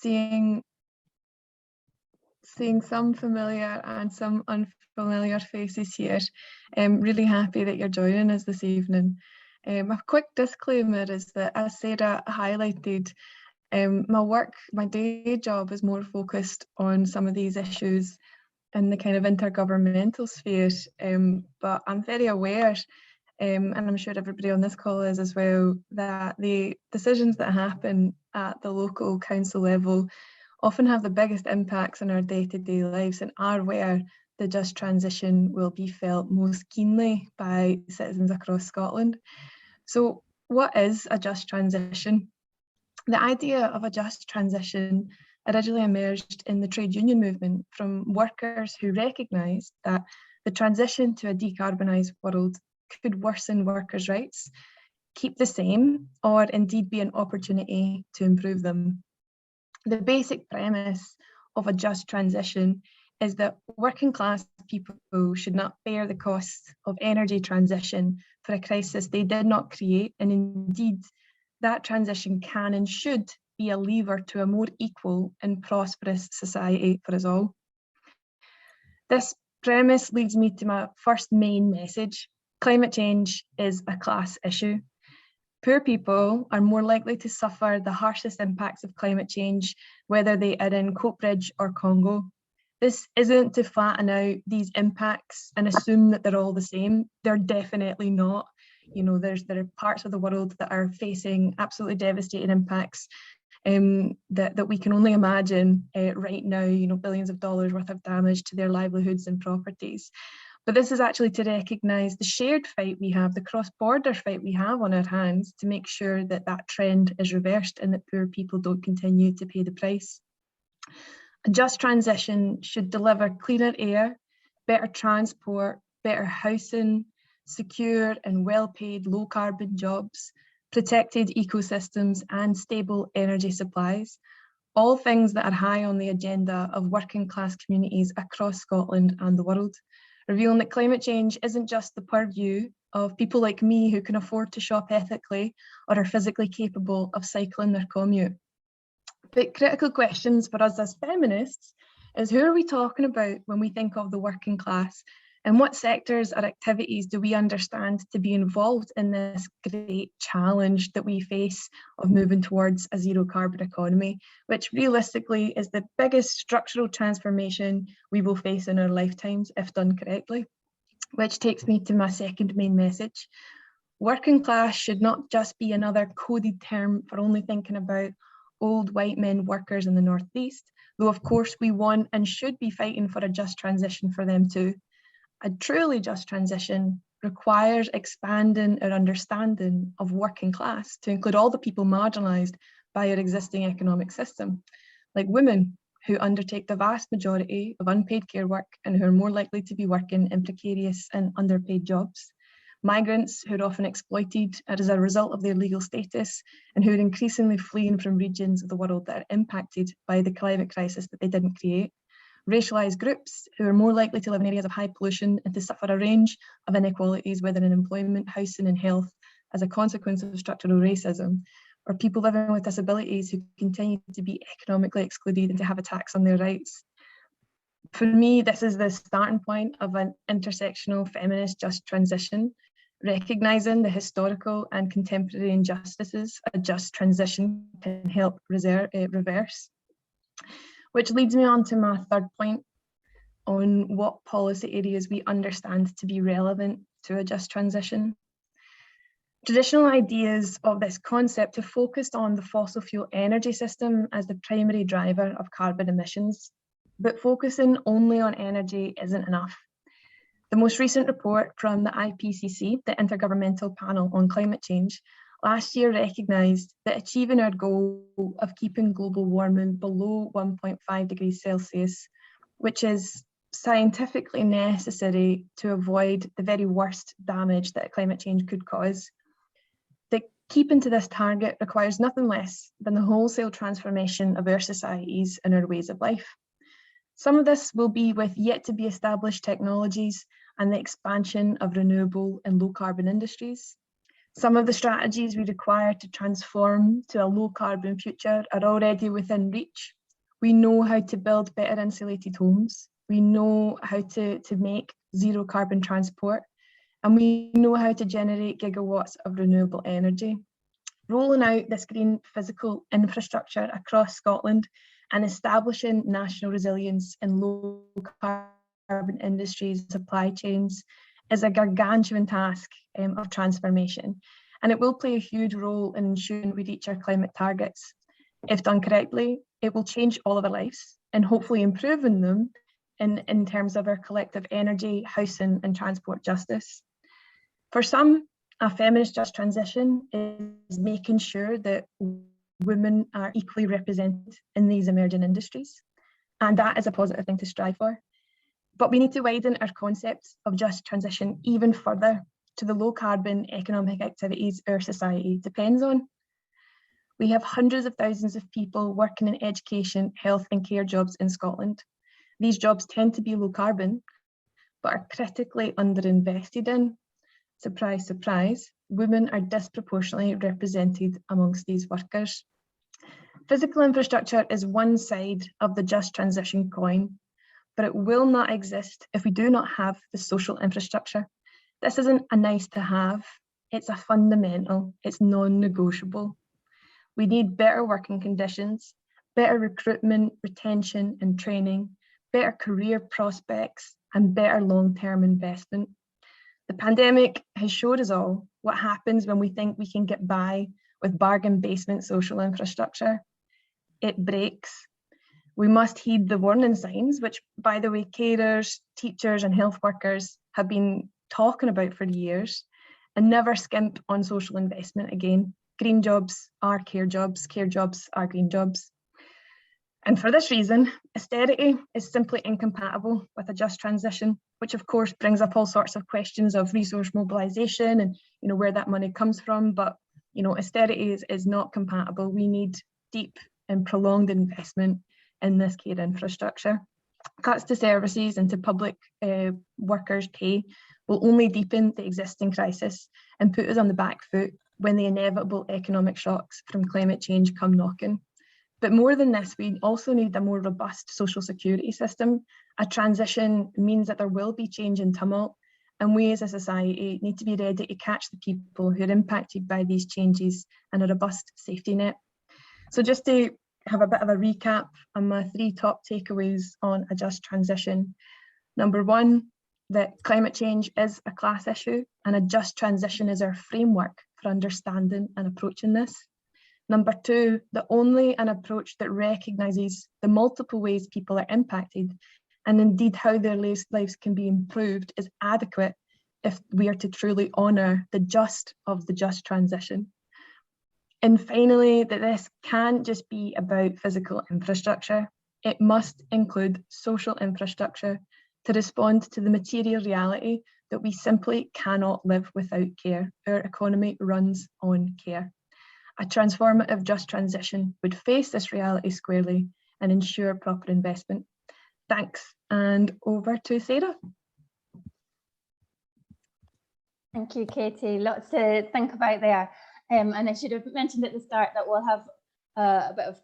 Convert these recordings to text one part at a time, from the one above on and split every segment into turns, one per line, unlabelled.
seeing some familiar and some unfamiliar faces here. I'm really happy that you're joining us this evening. A quick disclaimer is that, as Sarah highlighted, my day job is more focused on some of these issues in the kind of intergovernmental sphere, but I'm very aware, and I'm sure everybody on this call is as well, that the decisions that happen at the local council level often have the biggest impacts on our day-to-day lives and are where the just transition will be felt most keenly by citizens across Scotland. So what is a just transition? The idea of a just transition originally emerged in the trade union movement from workers who recognised that the transition to a decarbonised world could worsen workers' rights, keep the same, or indeed be an opportunity to improve them. The basic premise of a just transition is that working class people should not bear the costs of energy transition for a crisis they did not create, and indeed that transition can and should be a lever to a more equal and prosperous society for us all. This premise leads me to my first main message. Climate change is a class issue. Poor people are more likely to suffer the harshest impacts of climate change, whether they are in Coatbridge or Congo. This isn't to flatten out these impacts and assume that they're all the same. They're definitely not. You know, there are parts of the world that are facing absolutely devastating impacts that we can only imagine right now, you know, billions of dollars worth of damage to their livelihoods and properties. But this is actually to recognise the shared fight we have, the cross-border fight we have on our hands to make sure that that trend is reversed and that poor people don't continue to pay the price. A just transition should deliver cleaner air, better transport, better housing, secure and well-paid low-carbon jobs, protected ecosystems and stable energy supplies, all things that are high on the agenda of working class communities across Scotland and the world, revealing that climate change isn't just the purview of people like me who can afford to shop ethically or are physically capable of cycling their commute. But critical questions for us as feminists is, who are we talking about when we think of the working class, and what sectors or activities do we understand to be involved in this great challenge that we face of moving towards a zero carbon economy, which realistically is the biggest structural transformation we will face in our lifetimes if done correctly. Which takes me to my second main message. Working class should not just be another coded term for only thinking about old white men workers in the Northeast, though of course we want and should be fighting for a just transition for them too. A truly just transition requires expanding our understanding of working class to include all the people marginalised by our existing economic system, like women who undertake the vast majority of unpaid care work and who are more likely to be working in precarious and underpaid jobs, migrants who are often exploited as a result of their legal status and who are increasingly fleeing from regions of the world that are impacted by the climate crisis that they didn't create, racialised groups who are more likely to live in areas of high pollution and to suffer a range of inequalities, whether in employment, housing and health, as a consequence of structural racism, or people living with disabilities who continue to be economically excluded and to have attacks on their rights. For me, this is the starting point of an intersectional feminist just transition, recognising the historical and contemporary injustices a just transition can help reverse. Which leads me on to my third point on what policy areas we understand to be relevant to a just transition. Traditional ideas of this concept have focused on the fossil fuel energy system as the primary driver of carbon emissions, but focusing only on energy isn't enough. The most recent report from the IPCC, the Intergovernmental Panel on Climate Change, last year recognised that achieving our goal of keeping global warming below 1.5 degrees Celsius, which is scientifically necessary to avoid the very worst damage that climate change could cause, that keeping to this target requires nothing less than the wholesale transformation of our societies and our ways of life. Some of this will be with yet to be established technologies and the expansion of renewable and low carbon industries. Some of the strategies we require to transform to a low carbon future are already within reach. We know how to build better insulated homes. We know how to make zero carbon transport, and we know how to generate gigawatts of renewable energy. Rolling out this green physical infrastructure across Scotland and establishing national resilience in low carbon industries, supply chains, is a gargantuan task of transformation, and it will play a huge role in ensuring we reach our climate targets. If done correctly, it will change all of our lives and hopefully improving them in terms of our collective energy, housing and transport justice. For some, a feminist just transition is making sure that women are equally represented in these emerging industries, and that is a positive thing to strive for. But we need to widen our concepts of just transition even further to the low carbon economic activities our society depends on. We have hundreds of thousands of people working in education, health and care jobs in Scotland. These jobs tend to be low carbon, but are critically underinvested in. Surprise, surprise, women are disproportionately represented amongst these workers. Physical infrastructure is one side of the just transition coin, but it will not exist if we do not have the social infrastructure. This isn't a nice to have, it's a fundamental, it's non-negotiable. We need better working conditions, better recruitment, retention and training, better career prospects and better long-term investment. The pandemic has showed us all what happens when we think we can get by with bargain basement social infrastructure. It breaks. We must heed the warning signs, which, by the way, carers, teachers and health workers have been talking about for years, and never skimp on social investment again. Green jobs are care jobs are green jobs. And for this reason, austerity is simply incompatible with a just transition, which of course brings up all sorts of questions of resource mobilisation and where that money comes from. But austerity is not compatible. We need deep and prolonged investment in this care infrastructure. Cuts to services and to public workers' pay will only deepen the existing crisis and put us on the back foot when the inevitable economic shocks from climate change come knocking. But more than this, we also need a more robust social security system. A transition means that there will be change and tumult, and we as a society need to be ready to catch the people who are impacted by these changes and a robust safety net. So just to have a bit of a recap on my 3 top takeaways on a just transition. Number 1, that climate change is a class issue and a just transition is our framework for understanding and approaching this. Number 2, that only an approach that recognises the multiple ways people are impacted and indeed how their lives can be improved is adequate if we are to truly honour the just of the just transition. And finally, that this can't just be about physical infrastructure. It must include social infrastructure to respond to the material reality that we simply cannot live without care. Our economy runs on care. A transformative just transition would face this reality squarely and ensure proper investment. Thanks, and over to Sarah.
Thank you, Katie. Lots to think about there. And I should have mentioned at the start that we'll have a bit of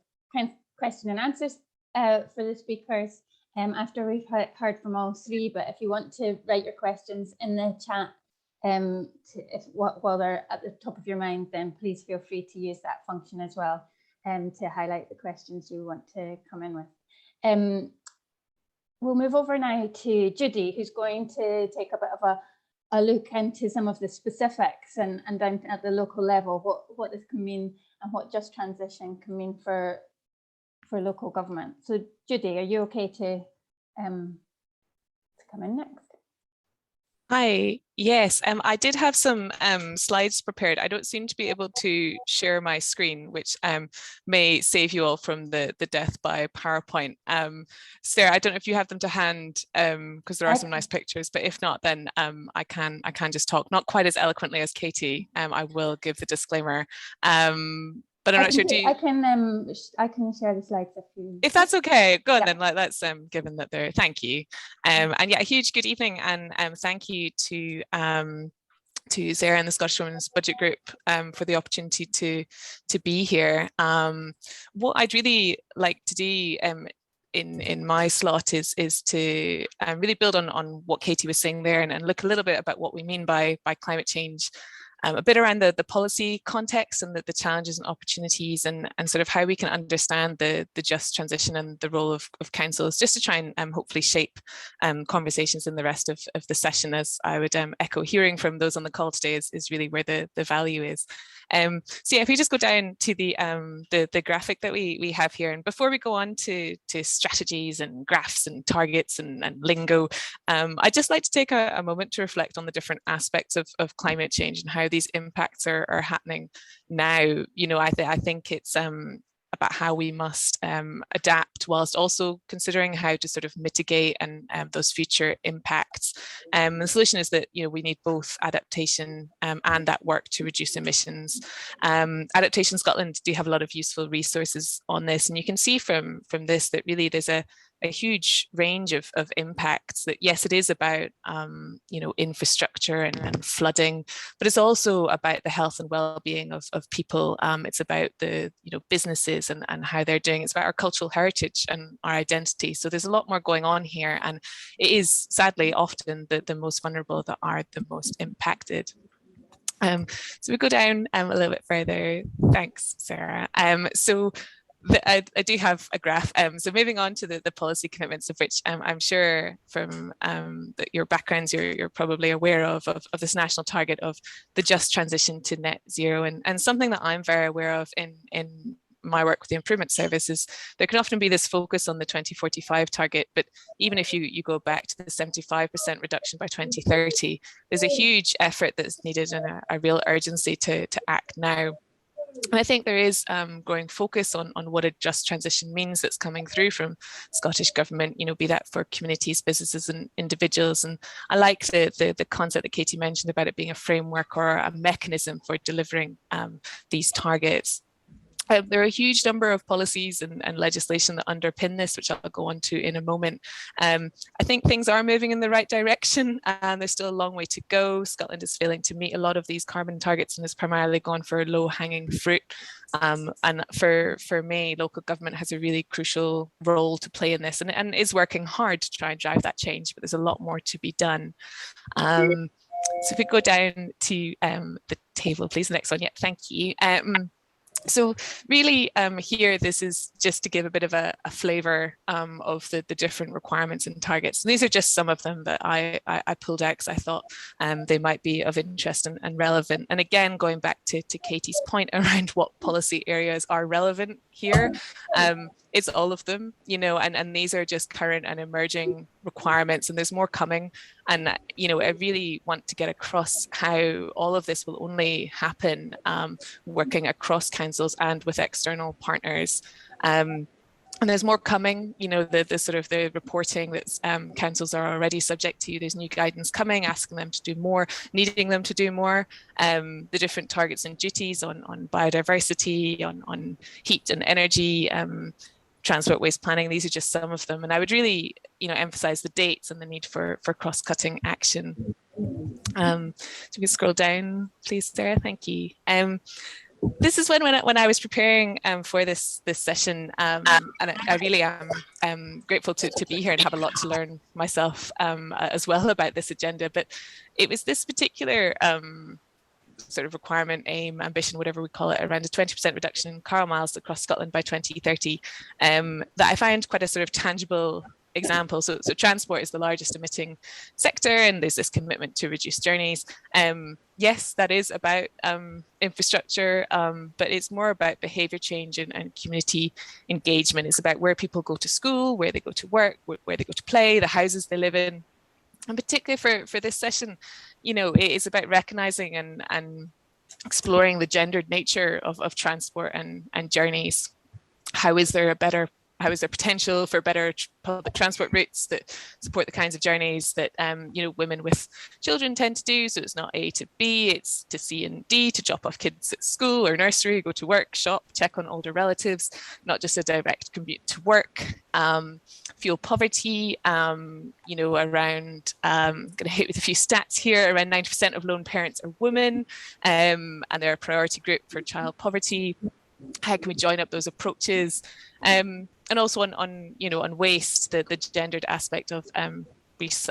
question and answers for the speakers after we've heard from all 3. But if you want to write your questions in the chat while they're at the top of your mind, then please feel free to use that function as well to highlight the questions you want to come in with. We'll move over now to Judy, who's going to take a bit of a look into some of the specifics and down at the local level, what this can mean and what just transition can mean for local government. So Judy, are you okay to come in next?
Hi, yes, I did have some slides prepared. I don't seem to be able to share my screen, which may save you all from the death by PowerPoint. Sarah, I don't know if you have them to hand, because there are some nice pictures, but if not, then I can just talk, not quite as eloquently as Katie. I will give the disclaimer. But I'm not sure. I
can share the slides
if that's okay. Go on then. Let's given that they're. Thank you. And yeah, a huge good evening, and thank you to to Sarah and the Scottish Women's Budget Group for the opportunity to be here. What I'd really like to do in my slot is to really build on what Katie was saying there, and look a little bit about what we mean by climate change, a bit around the policy context and the challenges and opportunities, and sort of how we can understand the just transition and the role of councils, just to try and hopefully shape conversations in the rest of the session, as I would echo hearing from those on the call today is really where the value is. So yeah, if we just go down to the graphic that we have here, and before we go on to strategies and graphs and targets and lingo, I'd just like to take a moment to reflect on the different aspects of climate change and how these impacts are happening now. You know, I think it's about how we must adapt whilst also considering how to sort of mitigate and those future impacts. The solution is that, you know, we need both adaptation and that work to reduce emissions. Adaptation Scotland do have a lot of useful resources on this, and you can see from this that really there's a huge range of impacts. That yes, it is about you know, infrastructure and flooding, but it's also about the health and well-being of people. It's about the, you know, businesses and how they're doing. It's about our cultural heritage and our identity. So there's a lot more going on here, and it is sadly often the most vulnerable that are the most impacted. So we go down a little bit further. Thanks, Sarah. So I do have a graph. So moving on to the policy commitments, of which I'm sure from your backgrounds you're probably aware of this national target of the just transition to net zero, and something that I'm very aware of in my work with the Improvement Service is there can often be this focus on the 2045 target, but even if you go back to the 75% reduction by 2030, there's a huge effort that's needed and a real urgency to act now. And I think there is growing focus on what a just transition means that's coming through from Scottish Government, you know, be that for communities, businesses and individuals. And I like the concept that Katie mentioned about it being a framework or a mechanism for delivering these targets. There are a huge number of policies and legislation that underpin this, which I'll go on to in a moment. I think things are moving in the right direction, and there's still a long way to go. Scotland is failing to meet a lot of these carbon targets and has primarily gone for low-hanging fruit. And for me, local government has a really crucial role to play in this, and is working hard to try and drive that change, but there's a lot more to be done. So if we go down to the table, please, the next one. Yeah, thank you. So really here, this is just to give a bit of a flavour of the different requirements and targets. And these are just some of them that I pulled out because I thought they might be of interest and relevant. And again, going back to Katie's point around what policy areas are relevant here, it's all of them, you know, and these are just current and emerging requirements, and there's more coming. And, you know, I really want to get across how all of this will only happen working across councils and with external partners. And there's more coming, you know, the sort of the reporting that councils are already subject to. There's new guidance coming, asking them to do more, needing them to do more. The different targets and duties on biodiversity, on heat and energy, transport waste planning. These are just some of them. And I would really, you know, emphasize the dates and the need for cross-cutting action. So we can scroll down, please, Sarah. Thank you. This is when I was preparing for this session, and I really am grateful to be here and have a lot to learn myself as well about this agenda. But it was this particular sort of requirement, aim, ambition, whatever we call it, around a 20% reduction in car miles across Scotland by 2030, that I found quite a sort of tangible example. So transport is the largest emitting sector, and there's this commitment to reduce journeys. Yes, that is about infrastructure, but it's more about behaviour change and community engagement. It's about where people go to school, where they go to work, where they go to play, the houses they live in. And particularly for this session, you know, it is about recognising and exploring the gendered nature of transport and journeys. How is there a better how is there potential for better public transport routes that support the kinds of journeys that women with children tend to do? So it's not A to B, it's to C and D, to drop off kids at school or nursery, go to work, shop, check on older relatives, not just a direct commute to work. Fuel poverty, around, I'm going to hit with a few stats here, around 90% of lone parents are women, and they're a priority group for child poverty. How can we join up those approaches? And also on waste, the gendered aspect of the most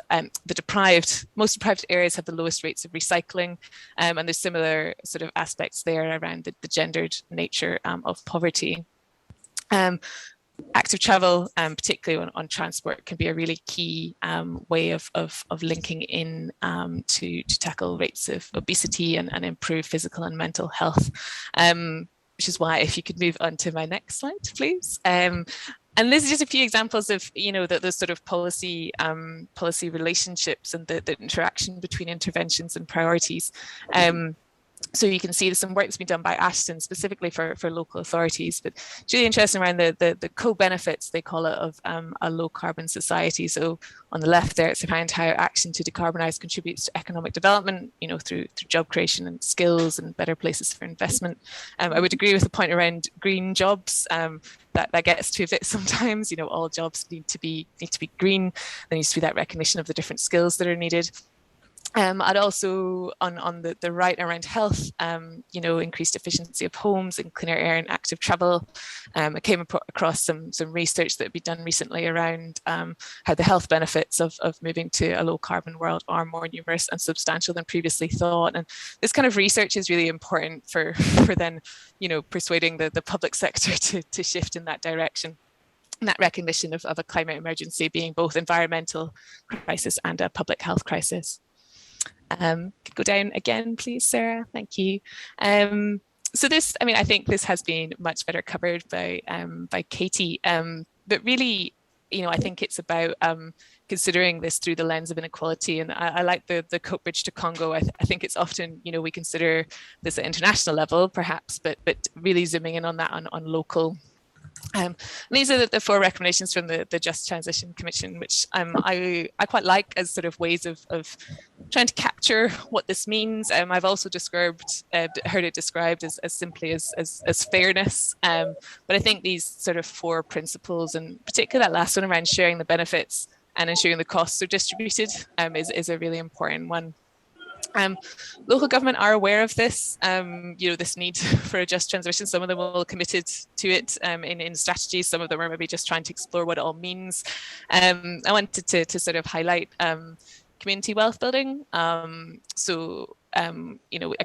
deprived areas have the lowest rates of recycling, and there's similar sort of aspects there around the gendered nature of poverty. Active travel, particularly on transport, can be a really key way of linking in to tackle rates of obesity and improve physical and mental health. Which is why, if you could move on to my next slide, please. And this is just a few examples of, the sort of policy relationships and the interaction between interventions and priorities. So you can see there's some work that's been done by Ashton specifically for local authorities, but it's really interesting around the co-benefits, they call it, of a low carbon society. So on the left there, it's around how action to decarbonise contributes to economic development, through job creation and skills and better places for investment. I would agree with the point around green jobs. That gets to a bit sometimes, all jobs need to be green. There needs to be that recognition of the different skills that are needed. I'd also, on the right around health, increased efficiency of homes and cleaner air and active travel. I came across some research that had been done recently around how the health benefits of moving to a low carbon world are more numerous and substantial than previously thought. And this kind of research is really important for then, persuading the public sector to shift in that direction. And that recognition of a climate emergency being both environmental crisis and a public health crisis. Go down again, please, Sarah. Thank you. So this, I think this has been much better covered by Katie, but really, I think it's about considering this through the lens of inequality. And I like the Coat Bridge to Congo. I think it's often, we consider this at international level, perhaps, but really zooming in on that on local. These are the 4 recommendations from the Just Transition Commission, which I quite like as sort of ways of trying to capture what this means. I've also heard it described as simply as fairness. But I think these sort of 4 principles, and particularly that last one around sharing the benefits and ensuring the costs are distributed, is a really important one. Local government are aware of this, this need for a just transition. Some of them will committed to it in strategies. Some of them are maybe just trying to explore what it all means. I wanted to sort of highlight community wealth building. I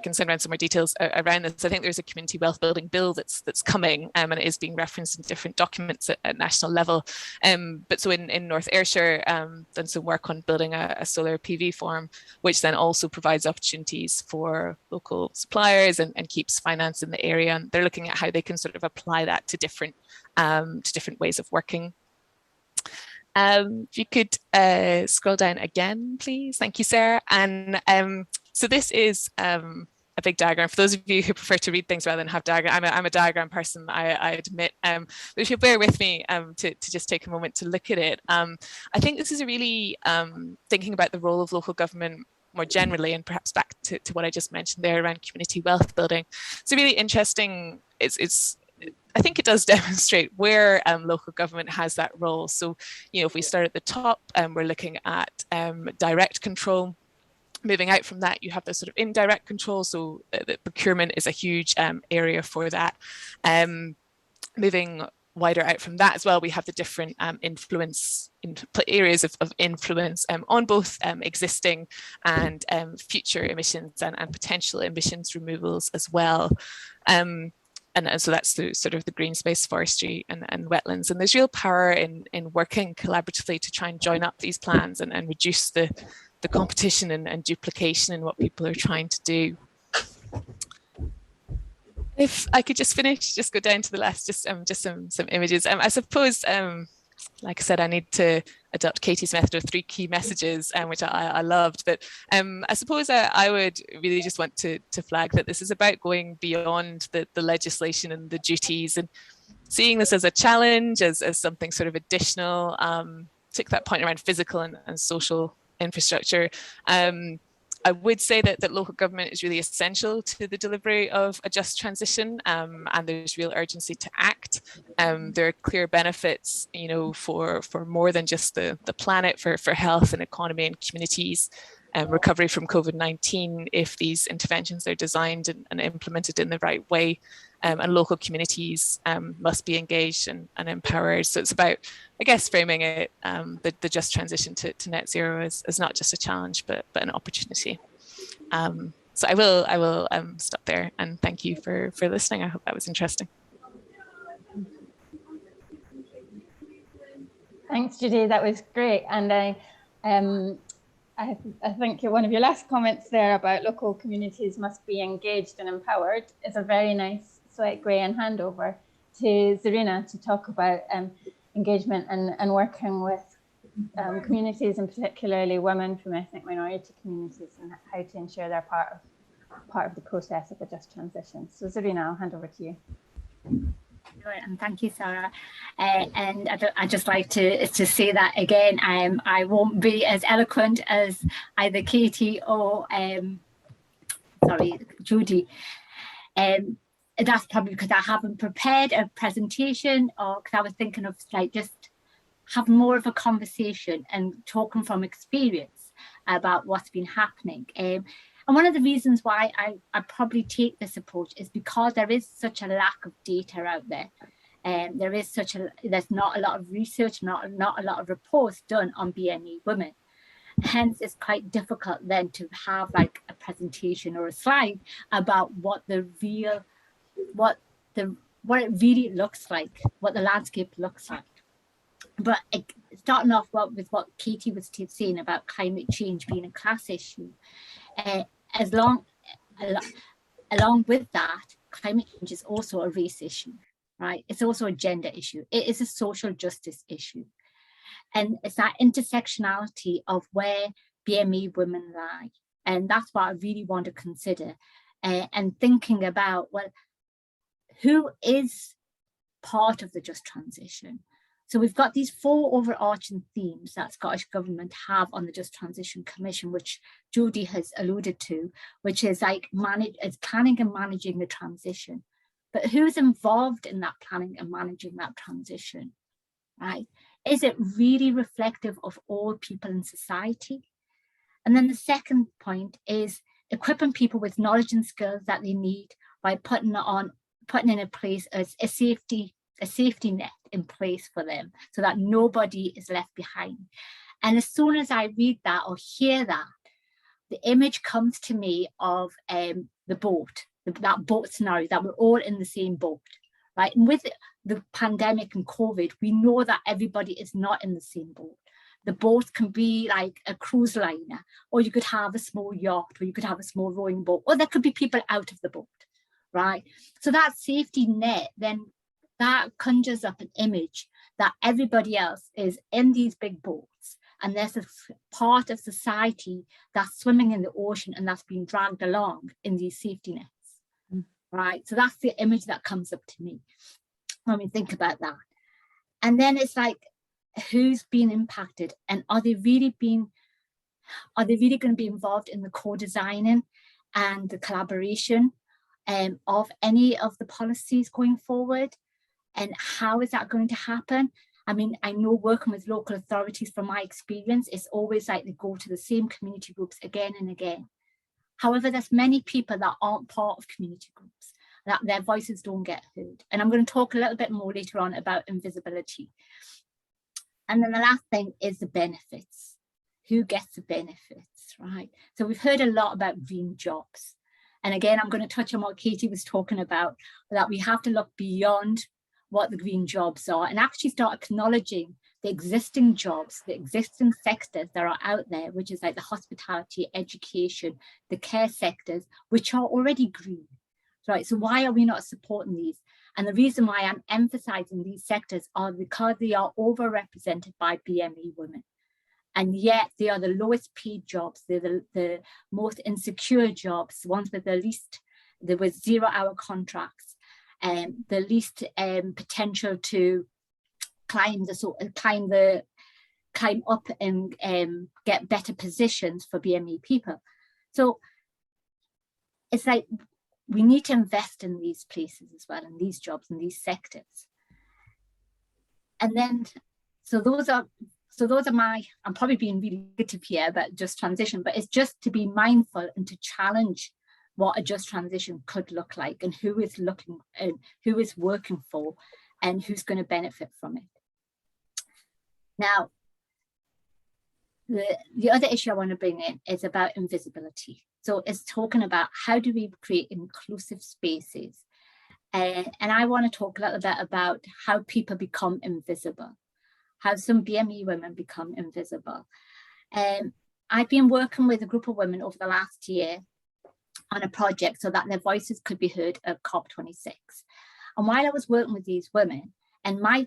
can send around some more details around this. I think there's a community wealth building bill that's coming, and it is being referenced in different documents at national level. But so in North Ayrshire, done some work on building a solar PV farm, which then also provides opportunities for local suppliers and keeps finance in the area. And they're looking at how they can sort of apply that to different ways of working. If you could scroll down again, please. Thank you, Sarah. And so this is a big diagram. For those of you who prefer to read things rather than have diagram, I'm a diagram person, I admit. But if you'll bear with me to just take a moment to look at it, I think this is a really thinking about the role of local government more generally, and perhaps back to what I just mentioned there around community wealth building. It's really interesting. I think it does demonstrate where local government has that role. So, if we start at the top, we're looking at direct control. Moving out from that, you have the sort of indirect control. So the procurement is a huge area for that. Moving wider out from that as well, we have the different areas of influence on both existing and future emissions and potential emissions removals as well. And so that's through sort of the green space, forestry and wetlands. And there's real power in working collaboratively to try and join up these plans and reduce the competition and duplication in what people are trying to do. If I could just go down to the last, just some images. I suppose, like I said, I need to adopt Katie's method of 3 key messages, which I loved. But I suppose I would really just want to flag that this is about going beyond the legislation and the duties and seeing this as a challenge, as something sort of additional, took that point around physical and social infrastructure. I would say that local government is really essential to the delivery of a just transition, and there's real urgency to act. There are clear benefits, you know, for more than just the planet, for health and economy and communities. Recovery from COVID-19 if these interventions are designed and implemented in the right way, and local communities must be engaged and empowered. So it's about, I guess, framing it, the just transition to net zero as not just a challenge but an opportunity. So I will stop there, and thank you for listening. I hope that was interesting.
Thanks, Judy. That was great, and I think one of your last comments there about local communities must be engaged and empowered is a very nice segue and handover to Zarina to talk about engagement and working with communities, and particularly women from ethnic minority communities, and how to ensure they're part of the process of a just transition. So Zarina, I'll hand over to you.
And thank you, Sarah. And I'd just like to say that again, I won't be as eloquent as either Katie or Judy. That's probably because I haven't prepared a presentation, or because I was thinking of like just having more of a conversation and talking from experience about what's been happening. And one of the reasons why I probably take this approach is because there is such a lack of data out there. There's not a lot of research, not a lot of reports done on BME women. Hence, it's quite difficult then to have like a presentation or a slide about what it really looks like, what the landscape looks like. But starting off with what Katie was saying about climate change being a class issue, along with that, climate change is also a race issue, right? It's also a gender issue. It is a social justice issue. And it's that intersectionality of where BME women lie. And that's what I really want to consider. And thinking about, well, who is part of the just transition? So we've got these 4 overarching themes that Scottish Government have on the Just Transition Commission, which Jodie has alluded to, which is like planning and managing the transition. But who's involved in that planning and managing that transition, right? Is it really reflective of all people in society? And then the second point is equipping people with knowledge and skills that they need by putting in place as a safety net in place for them so that nobody is left behind. And as soon as I read that or hear that, the image comes to me of the boat, that boat scenario, that we're all in the same boat, right? And with the pandemic and COVID, we know that everybody is not in the same boat. The boat can be like a cruise liner, or you could have a small yacht, or you could have a small rowing boat, or there could be people out of the boat, right? So that safety net, then that conjures up an image that everybody else is in these big boats, and there's a part of society that's swimming in the ocean and that's being dragged along in these safety nets, right? So that's the image that comes up to me when we think about that. And then it's like, who's been impacted, and are they really going to be involved in the co-designing and the collaboration of any of the policies going forward? And how is that going to happen? I mean, I know working with local authorities, from my experience, it's always like they go to the same community groups again and again. However, there's many people that aren't part of community groups, that their voices don't get heard. And I'm going to talk a little bit more later on about invisibility. And then the last thing is the benefits. Who gets the benefits, right? So we've heard a lot about green jobs. And again, I'm going to touch on what Katie was talking about, that we have to look beyond what the green jobs are and actually start acknowledging the existing jobs, the existing sectors that are out there, which is like the hospitality, education, the care sectors, which are already green, right? So why are we not supporting these? And the reason why I'm emphasizing these sectors are because they are overrepresented by BME women. And yet they are the lowest paid jobs. They're the most insecure jobs, ones with the least, there was 0-hour contracts. the least potential to climb up and get better positions for BME people. So it's like we need to invest in these places as well, in these jobs, in these sectors. And then, so those are my, I'm probably being really negative here about just transition, but it's just to be mindful and to challenge what a just transition could look like, and who is looking and who is working for and who's going to benefit from it. Now, the other issue I want to bring in is about invisibility. So it's talking about how do we create inclusive spaces. And I want to talk a little bit about how people become invisible, how some BME women become invisible. I've been working with a group of women over the last year on a project so that their voices could be heard at COP26. And while I was working with these women, and my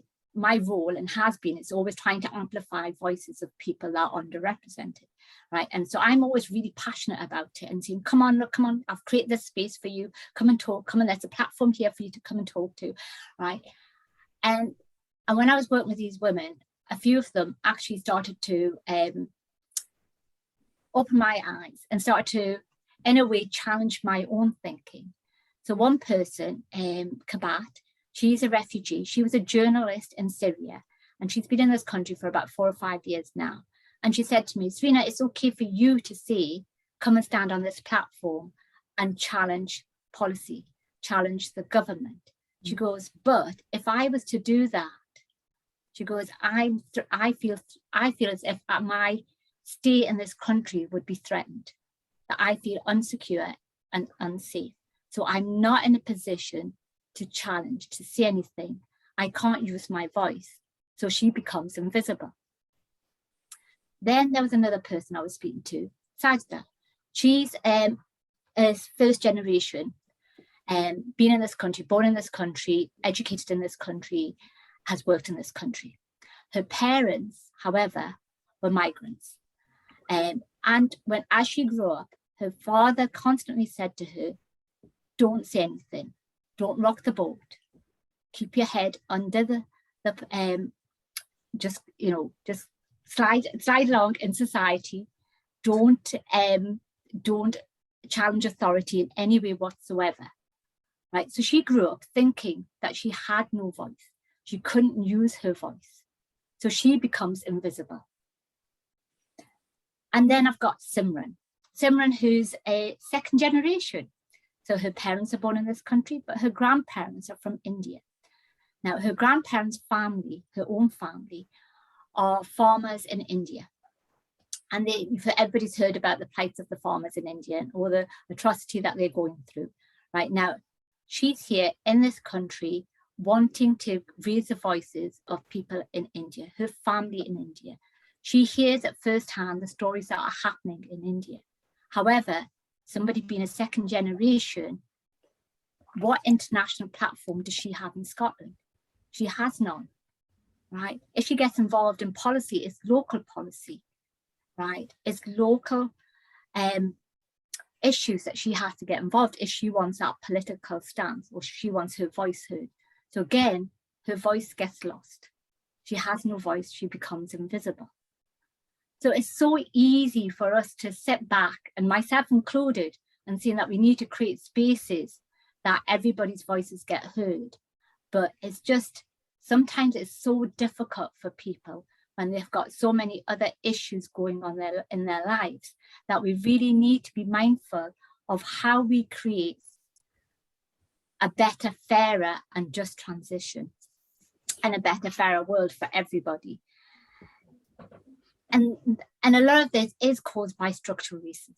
role, and has been, it's always trying to amplify voices of people that are underrepresented, right? And so I'm always really passionate about it and saying, come on, look, come on, I've created this space for you, come and talk, come and there's a platform here for you to come and talk to, right? And when I was working with these women, a few of them actually started to open my eyes and started to, in a way, challenge my own thinking. So one person, Kabat, she's a refugee. She was a journalist in Syria, and she's been in this country for about 4 or 5 years now. And she said to me, Serena, it's okay for you to say, come and stand on this platform and challenge policy, challenge the government. She goes, but if I was to do that, she goes, I feel as if my stay in this country would be threatened, that I feel insecure and unsafe. So I'm not in a position to challenge, to say anything. I can't use my voice. So she becomes invisible. Then there was another person I was speaking to, Sajda. She's first generation, been in this country, born in this country, educated in this country, has worked in this country. Her parents, however, were migrants. And as she grew up, her father constantly said to her, don't say anything, don't rock the boat, keep your head under just slide along in society, don't challenge authority in any way whatsoever, right? So she grew up thinking that she had no voice, she couldn't use her voice, so she becomes invisible. And then I've got Simran, who's a second generation. So her parents are born in this country, but her grandparents are from India. Now, her grandparents' family, her own family, are farmers in India. And everybody's heard about the plight of the farmers in India and all the atrocity that they're going through. Right now, she's here in this country wanting to raise the voices of people in India, her family in India. She hears at first hand the stories that are happening in India. However, somebody being a second generation, what international platform does she have in Scotland? She has none, right? If she gets involved in policy, it's local policy, right? It's local issues that she has to get involved if she wants that political stance or she wants her voice heard. So again, her voice gets lost. She has no voice, she becomes invisible. So it's so easy for us to sit back, and myself included, and saying that we need to create spaces that everybody's voices get heard. But it's just, sometimes it's so difficult for people when they've got so many other issues going on in their lives, that we really need to be mindful of how we create a better, fairer and just transition, and a better, fairer world for everybody. And a lot of this is caused by structural racism.